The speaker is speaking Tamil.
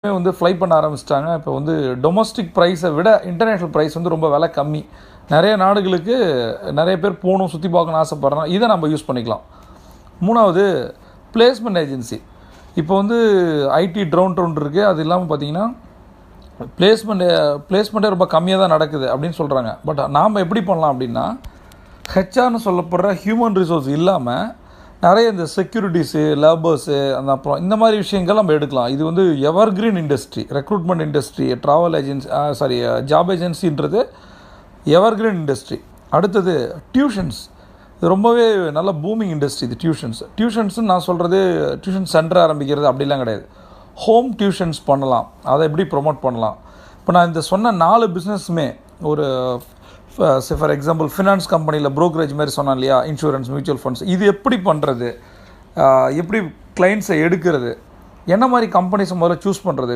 வந்து ஃப்ளை பண்ண ஆரம்பிச்சிட்டாங்க. இப்போ வந்து டொமஸ்டிக் ப்ரைஸை விட இன்டர்நேஷ்னல் ப்ரைஸ் வந்து ரொம்ப விலை கம்மி. நிறைய நாடுகளுக்கு நிறைய பேர் போகணும், சுற்றி பார்க்கணும்னு ஆசைப்பட்றாங்க. இதை நம்ம யூஸ் பண்ணிக்கலாம். 3வது பிளேஸ்மெண்ட் ஏஜென்சி. இப்போ வந்து ஐடி ட்ரோன் இருக்குது. அது இல்லாமல் பார்த்தீங்கன்னா பிளேஸ்மெண்ட்டே ரொம்ப கம்மியாக தான் நடக்குது அப்படின்னு சொல்கிறாங்க. பட் நாம் எப்படி பண்ணலாம் அப்படின்னா, ஹெச்ஆர்னு சொல்லப்படுற ஹியூமன் ரிசோர்ஸ் இல்லாமல் நிறைய இந்த செக்யூரிட்டிஸு, லேபர்ஸு, அந்த அப்புறம் இந்த மாதிரி விஷயங்கள் நம்ம எடுக்கலாம். இது வந்து evergreen industry, recruitment industry, travel agency job ஏஜென்சின்றது எவர்கிரீன் இண்டஸ்ட்ரி. அடுத்தது டியூஷன்ஸ். இது ரொம்பவே நல்ல பூமிங் இண்டஸ்ட்ரி. இது டியூஷன்ஸ்னு நான் சொல்கிறது டியூஷன் சென்டர் ஆரம்பிக்கிறது அப்படிலாம் கிடையாது. ஹோம் டியூஷன்ஸ் பண்ணலாம். அதை எப்படி ப்ரொமோட் பண்ணலாம்? இப்போ நான் இந்த சொன்ன 4 பிஸ்னஸுமே ஒரு ஃபார் எக்ஸாம்பிள் ஃபினான்ஸ் கம்பெனியில் ப்ரோக்கரேஜ் மாதிரி சொன்னேன் இல்லையா, இன்சூரன்ஸ், மியூச்சுவல் ஃபண்ட்ஸ், இது எப்படி பண்ணுறது, எப்படி கிளைண்ட்ஸை எடுக்கிறது, என்ன மாதிரி கம்பெனிஸை முதல்ல சூஸ் பண்ணுறது,